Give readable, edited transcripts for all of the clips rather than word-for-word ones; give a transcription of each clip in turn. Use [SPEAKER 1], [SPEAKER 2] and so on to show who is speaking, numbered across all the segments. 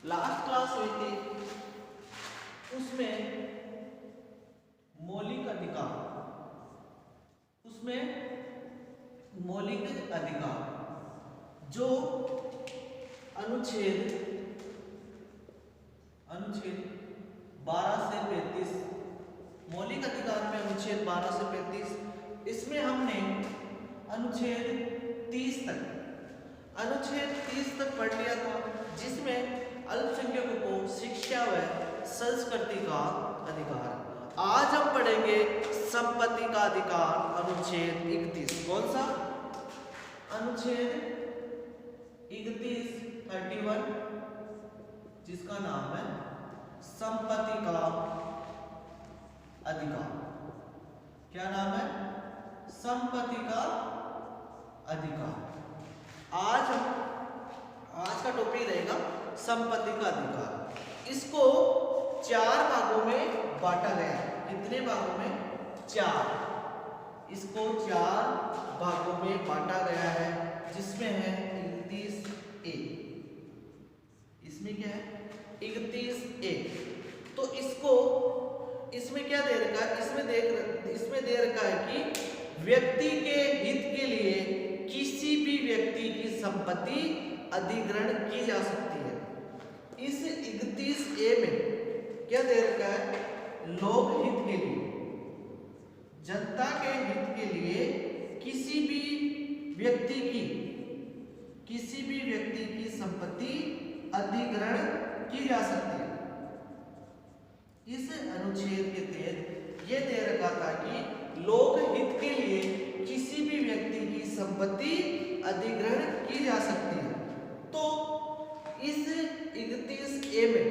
[SPEAKER 1] Last class हुई थी उसमें मौलिक अधिकार, जो अनुच्छेद 12 से 35, मौलिक अधिकार में अनुच्छेद 12 से 35, इसमें हमने अनुच्छेद 30 तक पढ़ लिया था, जिसमें अल्पसंख्यकों को शिक्षा व संस्कृति का अधिकार। आज हम पढ़ेंगे संपत्ति का अधिकार, अनुच्छेद 31। कौन सा? अनुच्छेद 31 जिसका नाम है संपत्ति का अधिकार। क्या नाम है? संपत्ति का अधिकार। आज का टॉपिक रहेगा संपत्ति का अधिकार। इसको 4 भागों में बांटा गया है। कितने भागों में? 4। इसको 4 भागों में बांटा गया है, जिसमें है 31A। इसमें क्या है? 31A। तो इसमें क्या दे रखा है? इसमें दे रखा है कि व्यक्ति के हित के लिए किसी भी व्यक्ति की संपत्ति अधिग्रहण की जा सकती है। इस 31A में क्या दे रखा है? लोक हित के लिए, जनता के हित के लिए किसी भी व्यक्ति की संपत्ति अधिग्रहण की जा सकती है। इस अनुच्छेद के तहत यह दे रखा था कि लोक हित के लिए किसी भी व्यक्ति की संपत्ति अधिग्रहण की जा सकती है। तो इस 31A में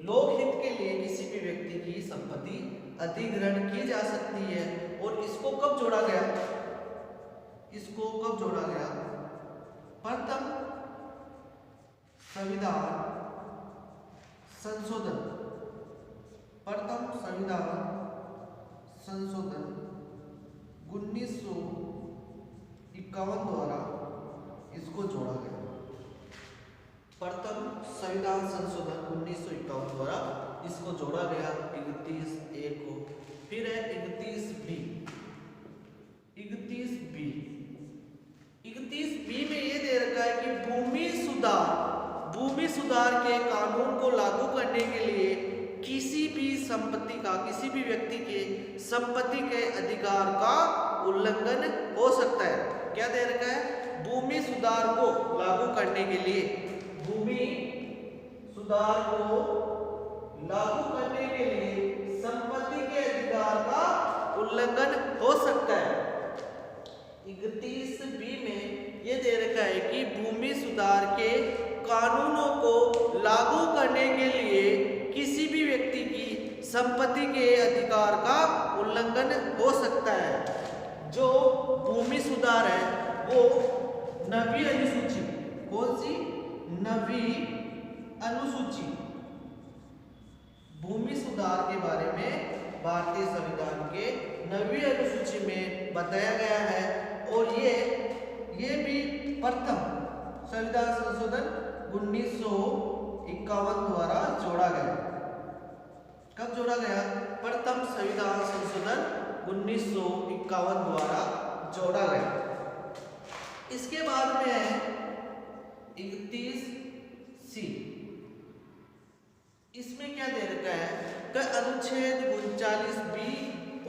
[SPEAKER 1] लोक हित के लिए किसी भी व्यक्ति की संपत्ति अधिग्रहण की जा सकती है। और इसको कब जोड़ा गया? प्रथम संविधान संशोधन 1951 द्वारा इसको जोड़ा गया। प्रथम संविधान संशोधन 1951 द्वारा इसको जोड़ा गया 31A को। फिर है 31B। 31B में ये दे रखा है कि भूमि सुधार के कानून को लागू करने के लिए किसी भी व्यक्ति के संपत्ति के अधिकार का उल्लंघन हो सकता है। क्या दे रखा है? भूमि सुधार को लागू करने के लिए संपत्ति के अधिकार का उल्लंघन हो सकता है। 31B में यह दे रखा है कि भूमि सुधार के कानूनों को लागू करने के लिए किसी भी व्यक्ति की संपत्ति के अधिकार का उल्लंघन हो सकता है। जो भूमि सुधार है वो 9वीं अनुसूची, कौन सी? 9वीं अनुसूची, भूमि सुधार के बारे में भारतीय संविधान के 9वीं अनुसूची में बताया गया है। और ये भी प्रथम संविधान संशोधन 1951 द्वारा जोड़ा गया। कब जोड़ा गया? प्रथम संविधान संशोधन 1951 द्वारा जोड़ा गया। इसके बाद में है 31C। इसमें क्या दे रखा है? अनुच्छेद 39B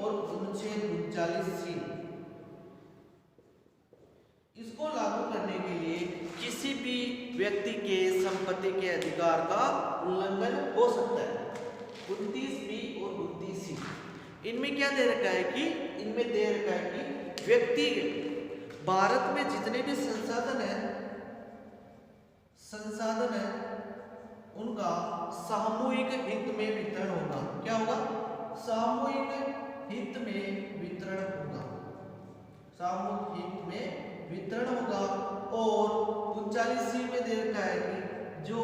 [SPEAKER 1] और अनुच्छेद 39C। इसको लागू करने के लिए किसी भी व्यक्ति के संपत्ति के अधिकार का उल्लंघन हो सकता है। 29B और 29C इनमें क्या दे रखा है कि व्यक्ति भारत में जितने भी संसाधन है उनका सामूहिक हित में वितरण होगा। क्या होगा? सामूहिक हित में वितरण होगा। और 39C में दे रखा है कि जो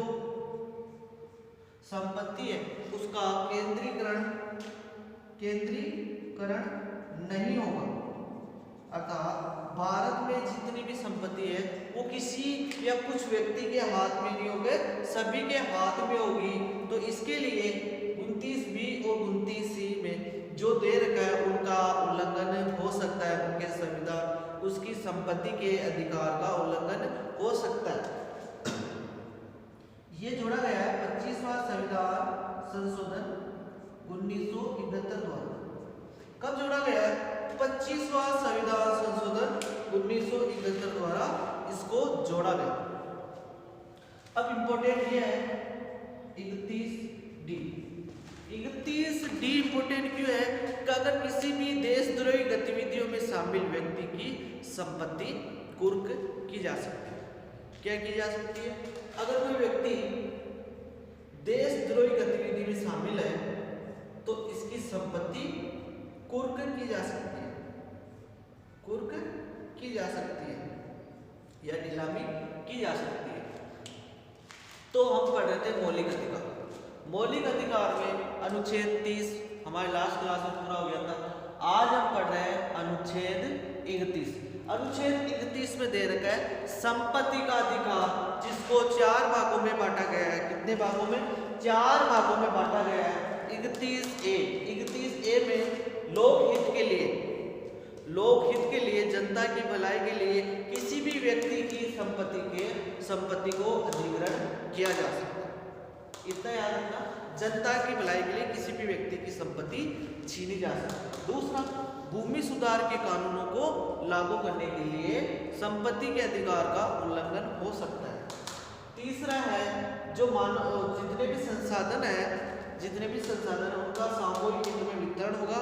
[SPEAKER 1] संपत्ति है उसका केंद्रीकरण नहीं होगा। अर्थात भारत में जितनी भी संपत्ति है वो किसी या कुछ व्यक्ति के हाथ में नहीं होंगे, सभी के हाथ में होगी। तो इसके लिए 29B और 29C में जो दे रखा है उनका उल्लंघन हो सकता है, उनके संविधान उसकी संपत्ति के अधिकार का उल्लंघन हो सकता है। ये जोड़ा गया है 25वां संविधान संशोधन 1971 द्वारा। कब जोड़ा गया है? 25वां संविधान संशोधन 1971 द्वारा इसको जोड़ा गया। अब इंपॉर्टेंट ये है 31D। 31D इंपॉर्टेंट क्यों है? कि अगर किसी भी देशद्रोही गतिविधियों में शामिल व्यक्ति की संपत्ति कुर्क की जा सकती है। क्या की जा सकती है? अगर कोई व्यक्ति देशद्रोही गतिविधि में शामिल है तो इसकी संपत्ति कुर्क की जा सकती है, कुर्क की जा सकती है या नीलामी की जा सकती है। तो हम पढ़ रहे थे मौलिक अधिकार। मौलिक अधिकार में अनुच्छेद 30 हमारे लास्ट क्लास में पूरा हो गया था। आज हम पढ़ रहे हैं अनुच्छेद 31। अनुच्छेद 31 में दे रखा है संपत्ति का अधिकार, जिसको 4 भागों में बांटा गया है। कितने भागों में? 4 भागों में बांटा गया है। 31A में लोकहित के लिए जनता की भलाई के लिए किसी भी व्यक्ति की संपत्ति को अधिग्रहण किया जा सकता है। इतना याद रखना, जनता की भलाई के लिए किसी भी व्यक्ति की संपत्ति छीनी जा सकती है। दूसरा, भूमि सुधार के कानूनों को लागू करने के लिए संपत्ति के अधिकार का उल्लंघन हो सकता है। तीसरा है जो जितने भी संसाधन है उनका सामूहिक हित में वितरण होगा,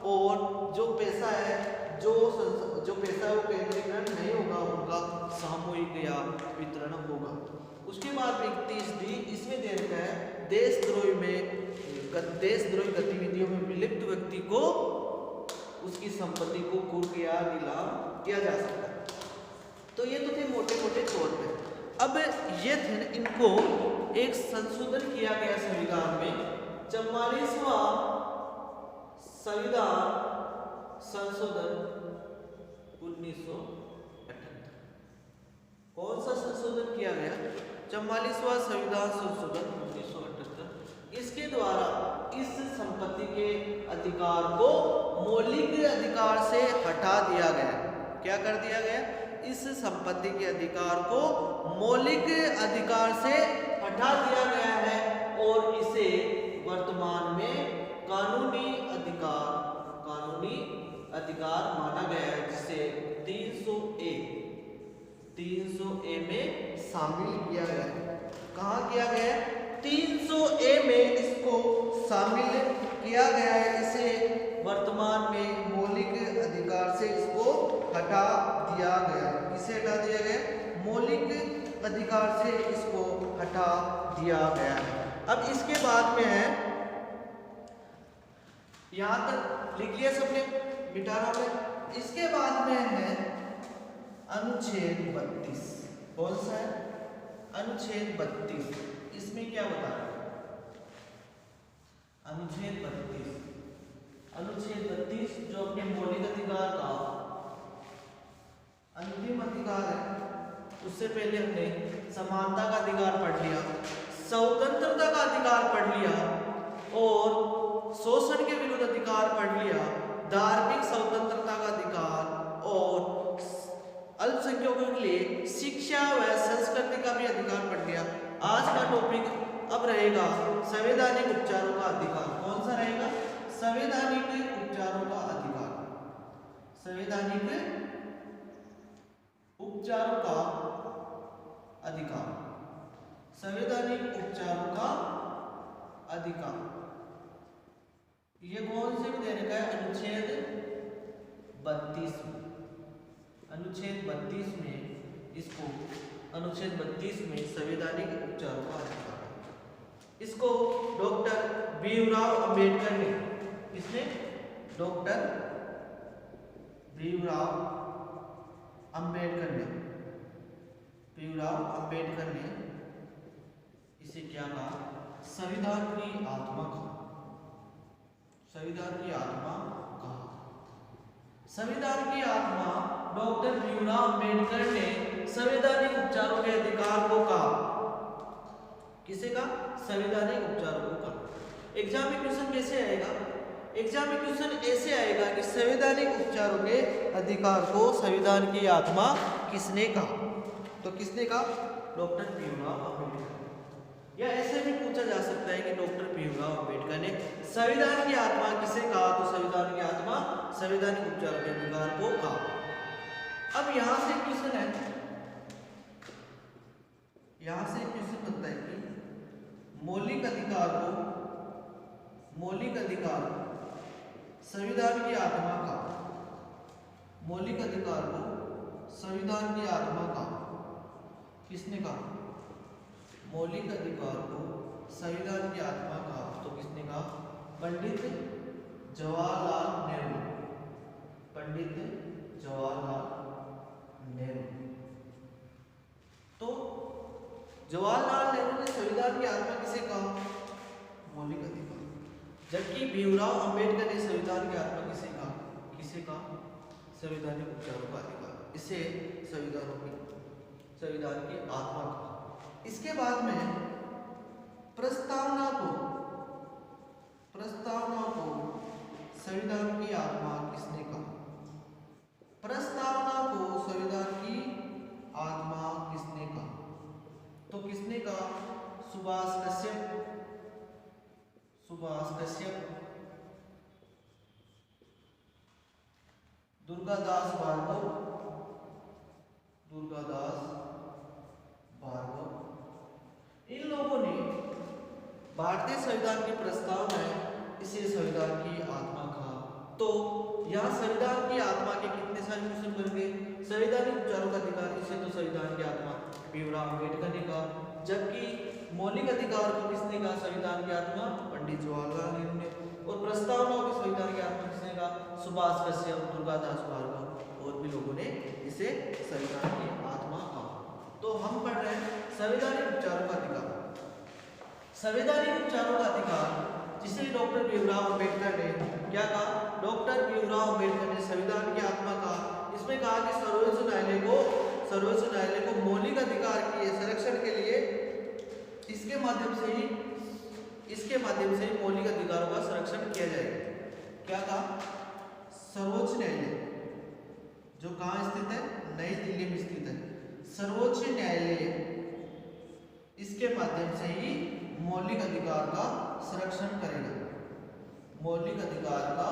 [SPEAKER 1] और जो पैसा है जो पैसा वो केंद्रीकरण नहीं होगा, उनका सामूहिक या वितरण होगा। उसके बाद 31D इसमें दे रखा है देशद्रोही गतिविधियों में विलिप्त व्यक्ति को उसकी संपत्ति को कुर्क या नीलाम किया जा सकता है। तो ये तो थे मोटे मोटे तौर पे। अब ये थे, इनको एक संशोधन किया गया संविधान में, 44वां संविधान संशोधन 1978। कौन सा संशोधन किया गया? 44वां संविधान संशोधन 1978। इसके द्वारा इस संपत्ति के अधिकार को मौलिक अधिकार से हटा दिया गया। क्या कर दिया गया? इस संपत्ति के अधिकार को मौलिक अधिकार से हटा दिया गया है और इसे वर्तमान में कानूनी अधिकार माना गया है, जिसे 300A में शामिल किया गया है। कहाँ किया गया है? 300A में इसको शामिल किया गया है। इसे वर्तमान में मौलिक अधिकार से इसको हटा दिया गया है। किसे हटा दिया गया? मौलिक अधिकार से इसको हटा दिया गया है। अब इसके बाद में है, यहां तक लिख लिया सबने, मिटा रहा हूं। इसके बाद में है अनुच्छेद 32। कौन सा है? अनुच्छेद 32। इसमें क्या बता रहा है? अनुच्छेद 32 जो अपने मौलिक अधिकार का अंतिम अधिकार है। उससे पहले हमने समानता का अधिकार पढ़ लिया, स्वतंत्रता का अधिकार पढ़ लिया, और शोषण के विरुद्ध अधिकार पढ़ लिया, धार्मिक स्वतंत्रता का अधिकार, और अल्पसंख्यकों के लिए शिक्षा व संस्कृति का भी अधिकार पढ़ लिया। आज का टॉपिक अब रहेगा संवैधानिक उपचारों का अधिकार। कौन सा रहेगा? संवैधानिक उपचारों का अधिकार। संवैधानिक उपचारों का अधिकार। संवैधानिक उपचारों का अधिकार ये कौन से में दे रखा है? अनुच्छेद 32 में। अनुच्छेद 32 में इसको अनुच्छेद 32 में संवैधानिक उपचारों का अधिकार। इसको डॉक्टर भीमराव अंबेडकर ने, इसने डॉक्टर भीमराव अंबेडकर ने इसे क्या कहा? संविधान की आत्मा कहा। संविधान की आत्मा कहा। संविधान की आत्मा डॉक्टर भीमराव अंबेडकर ने संवैधानिक उपचारों के अधिकार को कहा। किसे कहा? संवैधानिक उपचारों को कहा। एग्जाम में क्वेश्चन कैसे आएगा? एग्जाम में क्वेश्चन ऐसे आएगा कि संवैधानिक उपचारों के अधिकार को संविधान की आत्मा किसने कहा? तो किसने कहा? डॉक्टर भीमराव अम्बेडकर। या ऐसे भी पूछा जा सकता है कि डॉक्टर भीमराव अम्बेडकर ने संविधान की आत्मा किसे कहा? तो संविधान की आत्मा संवैधानिक उपचारों के अधिकार को कहा। अब यहां से क्वेश्चन है, यहां से क्वेश्चन बनता है कि मौलिक अधिकार संविधान की आत्मा का, मौलिक अधिकार को संविधान की आत्मा का किसने कहा? मौलिक अधिकार को संविधान की आत्मा का तो किसने कहा? पंडित जवाहरलाल नेहरू। पंडित जवाहरलाल नेहरू। तो जवाहरलाल नेहरू ने संविधान की आत्मा किसे कहा? मौलिक अधिकार। जबकि भीमराव अम्बेडकर ने संविधान की आत्मा किसे कहा? किसे कहा? संवैधानिक उपचारों का अधिकार। इसे संविधान की आत्मा कहा। इसके बाद में प्रस्तावना को संविधान की आत्मा किसने कहा? प्रस्तावना को संविधान की आत्मा किसने कहा? तो किसने कहा? सुभाष कश्यप, दुर्गादास भार्गव, इन लोगों ने भारतीय संविधान की प्रस्तावना है, इसे संविधान की आत्मा कहा। तो यहाँ संविधान की आत्मा के कितने सारे क्वेश्चन बन गए? संवैधानिक उपचारों का अधिकार, इसे तो संविधान की आत्मा भीमराव अम्बेडकर ने कहा। जबकि मौलिक अधिकार को किसने कहा? संविधान की आत्मा पंडित जवाहरलाल नेहरू ने। और प्रस्तावनाओं की संविधान की आत्मा किसने कहा? सुभाष कश्यप, दुर्गादास भार्गव और भी लोगों ने इसे संविधान की आत्मा कहा। तो हम पढ़ रहे हैं संवैधानिक उपचारों का अधिकार। संवैधानिक उपचारों का अधिकार जिसे डॉक्टर भीमराव अम्बेडकर ने क्या कहा? डॉक्टर भीमराव अम्बेडकर ने संविधान की आत्मा कहा। इसमें कहा कि सर्वोच्च न्यायालय को मौलिक अधिकार के संरक्षण के लिए इसके माध्यम से ही मौलिक अधिकारों का संरक्षण किया जाएगा। क्या कहा? सर्वोच्च न्यायालय जो कहाँ स्थित है? नई दिल्ली में स्थित है। सर्वोच्च न्यायालय इसके माध्यम से ही मौलिक अधिकार का संरक्षण करेगा। मौलिक अधिकार का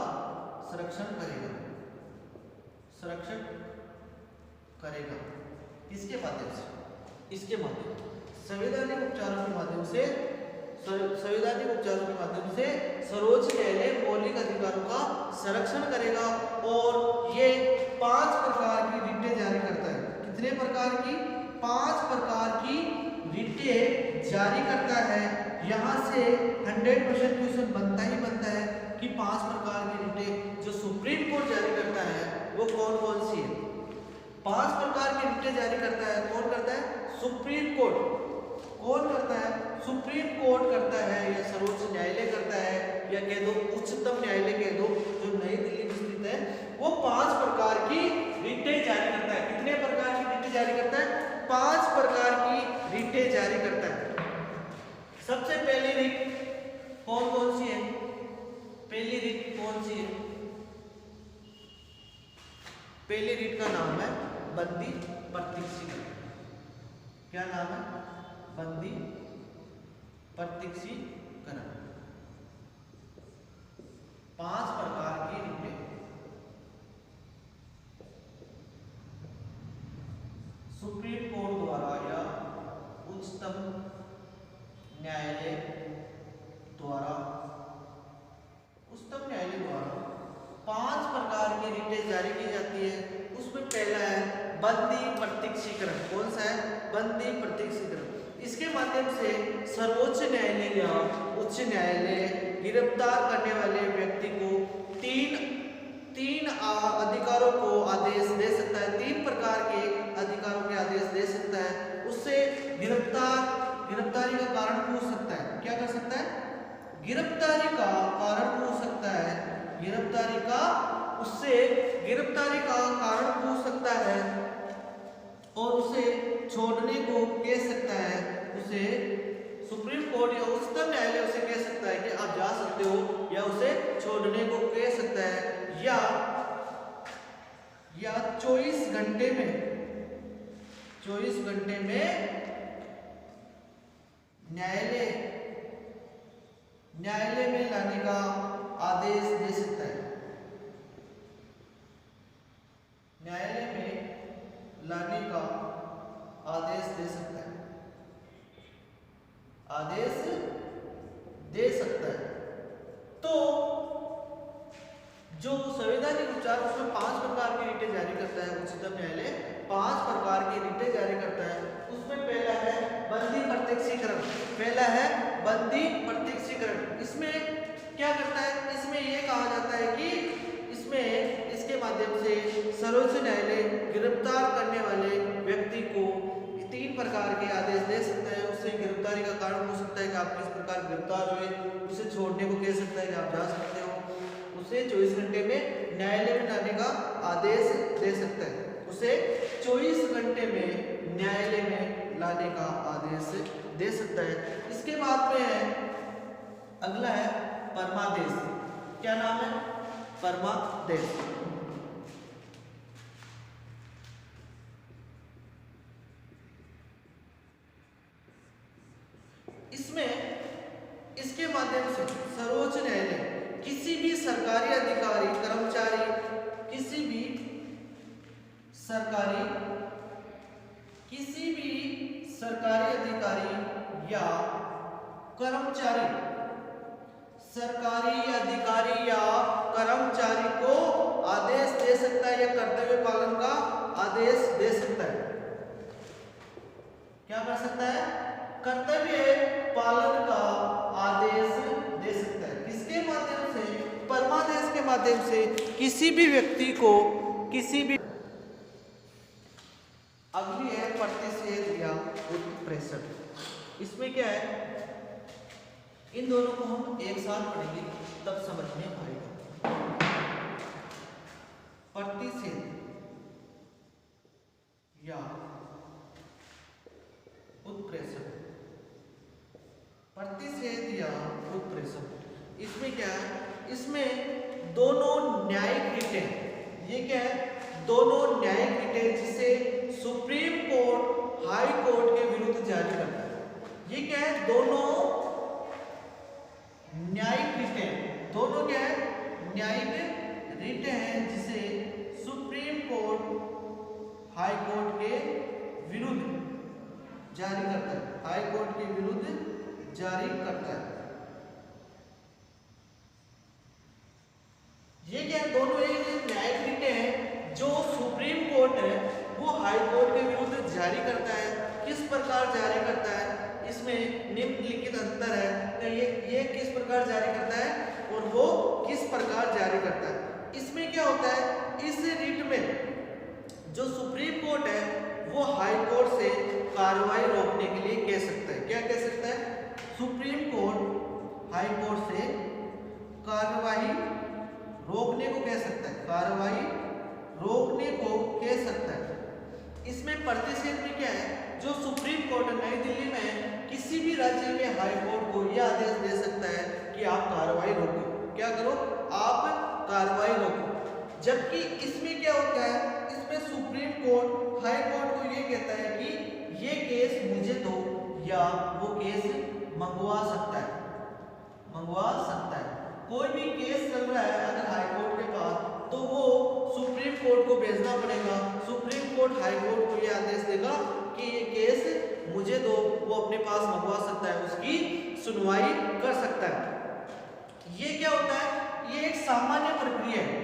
[SPEAKER 1] संरक्षण करेगा। किसके माध्यम से? इसके माध्यम संवैधानिक उपचारों के माध्यम से सर्वोच्च न्यायालय मौलिक अधिकारों का संरक्षण करेगा। और ये 5 प्रकार की रिटें जारी करता है। कितने प्रकार की? 5 प्रकार की रिटें जारी करता है। यहाँ से 100% क्वेश्चन बनता है कि 5 प्रकार की रिटें जो सुप्रीम कोर्ट जारी करता है वो कौन कौन सी है? 5 प्रकार की रिटें जारी करता है। कौन करता है? Supreme court. कौन करता है? सुप्रीम कोर्ट करता है या सर्वोच्च न्यायालय करता है या कह दो उच्चतम न्यायालय कह दो, जो नई दिल्ली में स्थित है, वो 5 प्रकार की रिटें जारी करता है। कितने प्रकार की रिटें जारी करता है? 5 प्रकार की रिटें जारी करता है। सबसे पहली रिट कौन सी है? पहली रिट कौन सी है? पहली रिट का नाम है बंदी प्रत्यक्षीकरण। क्या नाम है? बंदी प्रत्यक्षीकरण। 5 प्रकार की रिटें सुप्रीम कोर्ट द्वारा या उच्चतम न्यायालय द्वारा 5 प्रकार की रिटें जारी की जाती है। उसमें पहला है बंदी प्रत्यक्षीकरण। कौन सा है? बंदी प्रत्यक्षीकरण। इसके माध्यम से सर्वोच्च न्यायालय या उच्च न्यायालय गिरफ्तार करने वाले व्यक्ति को तीन अधिकारों को आदेश दे सकता है। 3 प्रकार के अधिकारों के आदेश दे सकता है। उससे गिरफ्तारी का कारण पूछ सकता है। क्या कर सकता है? गिरफ्तारी का कारण पूछ सकता है। उससे गिरफ्तारी का कारण पूछ सकता है। और उसे छोड़ने को कह सकता है, उसे सुप्रीम कोर्ट या उच्चतम न्यायालय उसे कह सकता है कि आप जा सकते हो, या उसे छोड़ने को कह सकता है, या 24 घंटे में न्यायालय में लाने का आदेश दे सकता है, न्यायालय में लाने का आदेश दे सकता है, आदेश दे सकता है। तो जो संवैधानिक उपचार उसमें 5 प्रकार की रिटें जारी करता है उच्चतम न्यायालय, 5 प्रकार की रिटें जारी करता है। उसमें पहला है बंदी प्रत्यक्षीकरण, पहला है बंदी प्रत्यक्षीकरण। इसमें क्या करता है, इसमें यह कहा जाता है कि इसके माध्यम से सर्वोच्च न्यायालय गिरफ्तार करने वाले व्यक्ति को 3 प्रकार के आदेश दे सकता है। उससे गिरफ्तारी का कारण हो सकता है कि आप किस प्रकार गिरफ्तार हुए, उसे छोड़ने को कह सकता है कि आप जा सकते हो, उसे 24 घंटे में न्यायालय में लाने का आदेश दे सकता है, उसे 24 घंटे में न्यायालय में लाने का आदेश दे सकता है। इसके बाद में है अगला है परमादेश। क्या नाम है? परमादेश। इसके माध्यम से सर्वोच्च न्यायालय किसी भी सरकारी अधिकारी, कर्मचारी, किसी भी सरकारी अधिकारी या कर्मचारी, सरकारी अधिकारी या कर्मचारी को आदेश दे सकता है या कर्तव्य पालन का आदेश दे सकता है। क्या कर सकता है? कर्तव्य पालन का आदेश दे सकता है। किसके माध्यम से? परमादेश के माध्यम से किसी भी व्यक्ति को अगली है प्रतिषेध या उत्प्रेषण। इसमें क्या है, इन दोनों को हम एक साथ पढ़ेंगे तब समझ में आएगा। प्रतिषेध या उत्प्रेषण, प्रतिषेध या उत्प्रेषण, इसमें क्या है, इसमें दोनों न्यायिक रिटें, ये क्या है, दोनों न्यायिक रिटें जिसे सुप्रीम कोर्ट हाई कोर्ट के विरुद्ध जारी करता है। ये क्या है, दोनों न्यायिक रिटें, दोनों क्या है, न्यायिक रिटें हैं जिसे सुप्रीम कोर्ट हाई कोर्ट के विरुद्ध जारी करता है, हाई कोर्ट के विरुद्ध जारी करता है। ये क्या है, दोनों एक न्यायिक रिटें हैं जो सुप्रीम कोर्ट है वो हाई कोर्ट के विरुद्ध जारी करता है। किस प्रकार जारी करता है, इसमें निम्नलिखित अंतर है, तो ये किस प्रकार जारी करता है और वो किस प्रकार जारी करता है। इसमें क्या होता है, इस रिट में जो सुप्रीम कोर्ट है वो हाई कोर्ट से कार्रवाई रोकने के लिए कह सकता है। क्या कह सकता है? सुप्रीम कोर्ट हाई कोर्ट से कार्रवाई रोकने को कह सकता है, कार्रवाई रोकने को कह सकता है। इसमें प्रतिषेध में क्या है, जो सुप्रीम कोर्ट नई दिल्ली में किसी भी राज्य के हाई कोर्ट को यह आदेश दे सकता है कि आप कार्रवाई रोको, क्या करो, आप कार्रवाई रोको। जबकि इसमें क्या होता है, इसमें सुप्रीम कोर्ट हाई कोर्ट को यह कहता है कि ये केस मुझे दो, या वो केस मंगवा सकता है, मंगवा सकता है। कोई भी केस चल रहा है अगर हाई कोर्ट के पास, तो वो सुप्रीम कोर्ट को भेजना पड़ेगा। सुप्रीम कोर्ट हाई कोर्ट को यह आदेश देगा कि ये केस मुझे दो, वो अपने पास मंगवा सकता है, उसकी सुनवाई कर सकता है। ये क्या होता है, ये एक सामान्य प्रक्रिया है,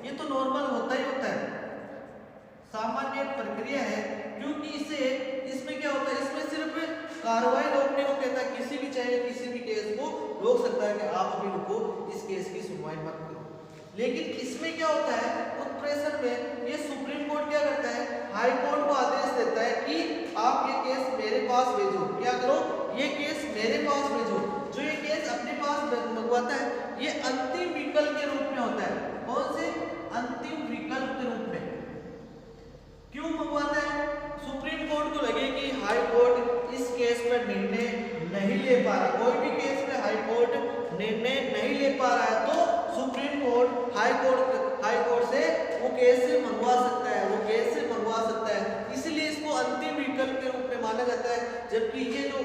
[SPEAKER 1] ये तो नॉर्मल होता ही होता है, सामान्य प्रक्रिया है। क्योंकि इसमें क्या होता है, इसमें सिर्फ कार्रवाई रोकने को कहता है, किसी भी चाहे किसी भी केस को रोक सकता है कि आप अभी रुको, इस केस की सुनवाई मत करो। लेकिन इसमें क्या होता है, उत्प्रेषण में ये सुप्रीम कोर्ट क्या करता है, हाई कोर्ट को आदेश देता है कि आप ये केस मेरे पास भेजो, क्या करो, ये केस मेरे पास भेजो। जो ये केस अपने पास मंगवाता है ये अंतिम विकल्प के रूप में होता है। कौन से? अंतिम विकल्प के रूप में। क्यों मंगवाता है? सुप्रीम कोर्ट को लगे कि हाई कोर्ट इस केस पर निर्णय नहीं ले पा रहा, कोई भी केस में हाई कोर्ट निर्णय नहीं ले पा रहा है, तो सुप्रीम कोर्ट हाई कोर्ट से वो केस मंगवा सकता है, वो केस मंगवा सकता है। इसलिए इसको अंतिम विकल्प के रूप में माना जाता है। जबकि ये जो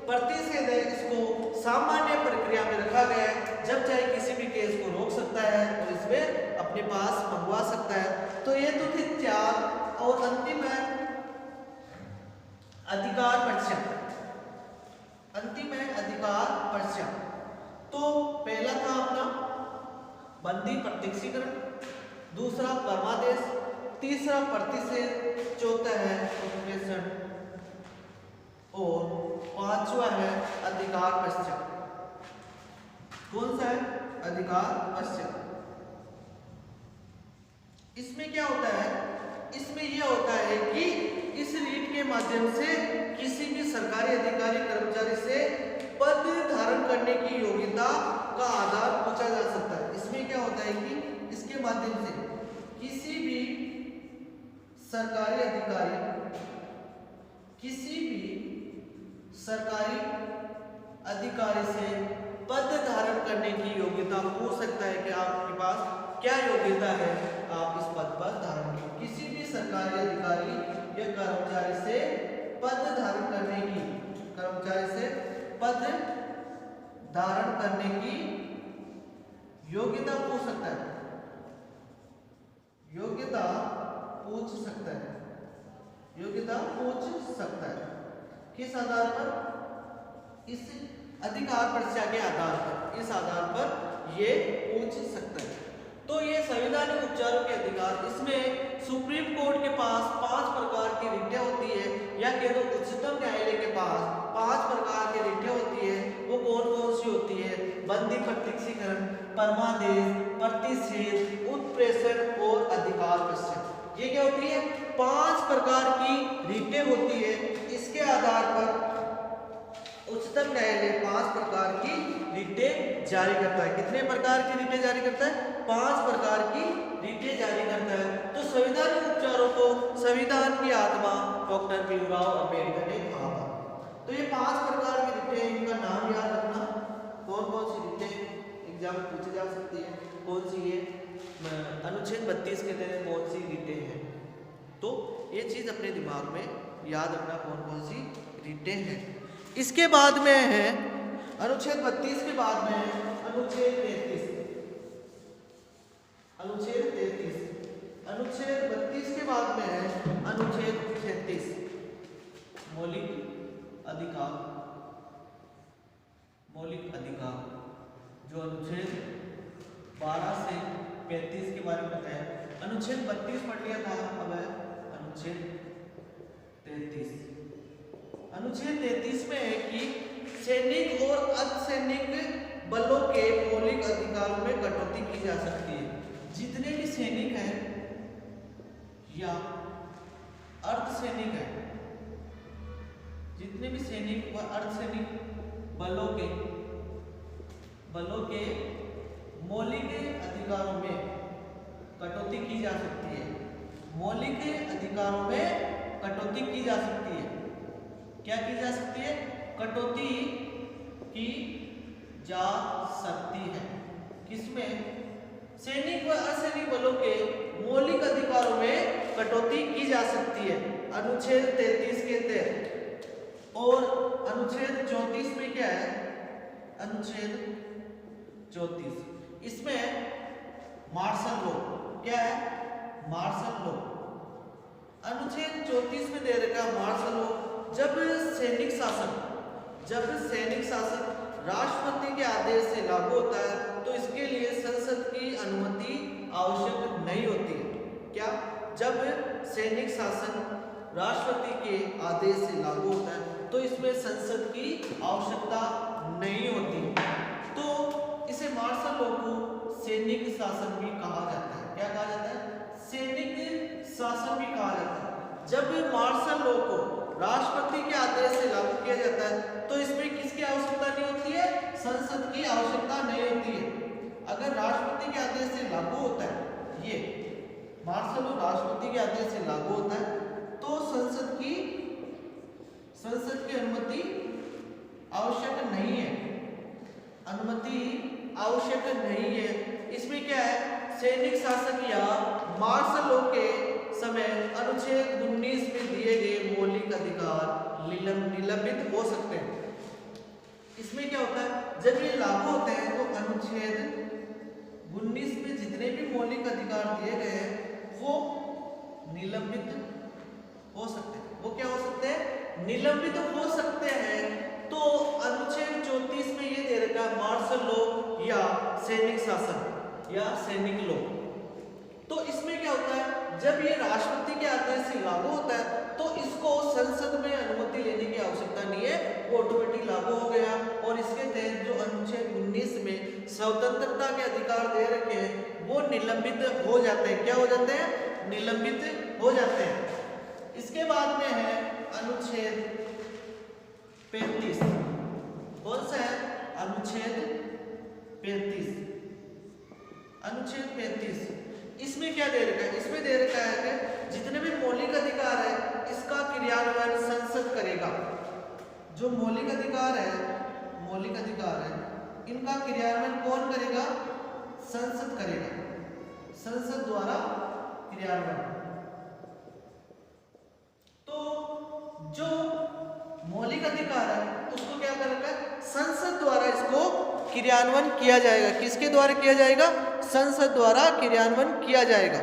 [SPEAKER 1] प्रतिषेध है इसको सामान्य प्रक्रिया में रखा गया है, जब चाहे किसी भी केस को रोक सकता है और इसमें अपने पास मंगवा सकता है। तो ये तो थे 4 और अंतिम है अधिकार परीक्षण। अंतिम है अधिकार परीक्षण। तो पहला था अपना बंदी प्रत्यक्षीकरण, दूसरा परमादेश, तीसरा प्रतिषेध, चौथा है उत्प्रेषण और पांचवा है अधिकार परीक्षण। कौन सा है? अधिकार परीक्षण। इसमें क्या होता है? इसमें यह होता है कि इस रीट के माध्यम से किसी भी सरकारी अधिकारी कर्मचारी से पद धारण करने की योग्यता का आधार पूछा जा सकता है। इसमें क्या होता है कि इसके माध्यम से किसी भी सरकारी अधिकारी से पद धारण करने की योग्यता पूछ सकता है कि आपके पास क्या योग्यता है, आप इस पद पर धारण करें। किसी भी सरकारी अधिकारी या कर्मचारी से पद धारण करने की योग्यता पूछ सकता है, योग्यता पूछ सकता है। किस आधार पर? इस अधिकार परीक्षा के आधार पर, इस आधार पर ये पूछ सकता है। तो ये संवैधानिक उपचारों के अधिकार, इसमें सुप्रीम कोर्ट के पास 5 प्रकार की रिटें होती है, या कह दो उच्चतम न्यायालय के पास 5 प्रकार की रिटें होती है। वो कौन कौन सी होती है? बंदी प्रत्यक्षीकरण, परमादेश, प्रतिषेध, उत्प्रेषण और अधिकार परीक्षण। ये क्या होती है? 5 प्रकार की रिटें होती है। इसके आधार पर उच्चतम न्यायालय 5 प्रकार की रिटें जारी करता है। कितने प्रकार की रिटें जारी करता है? 5 प्रकार की रिटें जारी करता है। तो संवैधानिक उपचारों को संविधान की आत्मा डॉक्टर भीमराव अंबेडकर ने कहा था। तो ये 5 प्रकार की रिटें, इनका नाम याद रखना। कौन कौन सी रिटें एग्जाम में पूछी जा सकती है, कौन सी है? अनुच्छेद 32 के तहत कौन सी रिटें हैं, तो ये चीज अपने दिमाग में याद रखना कौन कौन सी रिटें हैं। इसके बाद में है अनुच्छेद 32 के बाद में है अनुच्छेद 33। अनुच्छेद 32 के बाद में है अनुच्छेद 36 मौलिक अधिकार। जो अनुच्छेद 12 से 35 के बारे में बताया। अनुच्छेद 32 पढ़ लिया था, अब है अनुच्छेद 33। अनुच्छेद 33 में है कि सैनिक और अर्धसैनिक बलों के मौलिक अधिकारों में कटौती की जा सकती है। जितने भी सैनिक हैं या अर्धसैनिक हैं, जितने भी सैनिक व अर्धसैनिक बलों के मौलिक अधिकारों में कटौती की जा सकती है। मौलिक अधिकारों में कटौती की जा सकती है। क्या की जा सकती है? कटौती की जा सकती है। किसमें? सैनिक व अर्धसैनिक बलों के मौलिक अधिकारों में कटौती की जा सकती है अनुच्छेद 33 के तहत। और अनुच्छेद 34 में क्या है? अनुच्छेद 34, इसमें मार्शल लॉ। क्या है? Martial law. अनुच्छेद 34 में दे रखा है मार्शल लॉ। जब सैनिक शासन राष्ट्रपति के आदेश से लागू होता है तो इसके लिए संसद की अनुमति आवश्यक नहीं होती है। क्या? जब सैनिक शासन राष्ट्रपति के आदेश से लागू होता है तो इसमें संसद की आवश्यकता नहीं होती। तो इसे मार्शल लॉ को सैनिक शासन भी कहा जाता है। क्या कहा जाता है? सैनिक शासन भी कहा जाता है। जब मार्शल लॉ को राष्ट्रपति के आदेश से लागू किया जाता है तो इसमें किसकी आवश्यकता नहीं होती है? संसद की आवश्यकता नहीं होती है। अगर राष्ट्रपति के आदेश से लागू होता है, ये मार्शल लॉ राष्ट्रपति के आदेश से लागू होता है तो संसद की संसद की अनुमति आवश्यक नहीं है, अनुमति आवश्यक नहीं है। इसमें क्या है, सैनिक शासन या मार्शल लॉ के समय अनुच्छेद 19 में दिए गए मौलिक अधिकार निलंबित हो सकते हैं। इसमें क्या होता है, जब ये लागू होते हैं तो अनुच्छेद 19 में जितने भी मौलिक अधिकार दिए गए हैं वो निलंबित हो सकते हैं। वो क्या हो सकते हैं, निलंबित हो सकते हैं। तो अनुच्छेद 34 में ये दे रखा है मार्शल लॉ या सैनिक शासन या सैनिक लॉ। तो इसमें क्या होता है, जब ये राष्ट्रपति के आदेश से लागू होता है तो इसको संसद में अनुमति लेने की आवश्यकता नहीं है, वो ऑटोमेटिक लागू हो गया। और इसके तहत जो अनुच्छेद 19 में स्वतंत्रता के अधिकार दे रखे हैं वो निलंबित हो जाते हैं। क्या हो जाते हैं, निलंबित हो जाते हैं। इसके बाद में है अनुच्छेद 35। कौन सा है, अनुच्छेद 35। अनुच्छेद 35 इसमें क्या दे रखा है, इसमें दे रखा है कि जितने भी मौलिक अधिकार है इसका क्रियान्वयन संसद करेगा। जो मौलिक अधिकार है इनका क्रियान्वयन कौन करेगा, संसद करेगा, संसद द्वारा क्रियान्वयन। तो जो मौलिक अधिकार है उसको क्या कर रखा है, संसद द्वारा इसको क्रियान्वयन किया जाएगा। किसके द्वारा किया जाएगा, संसद द्वारा क्रियान्वयन किया जाएगा।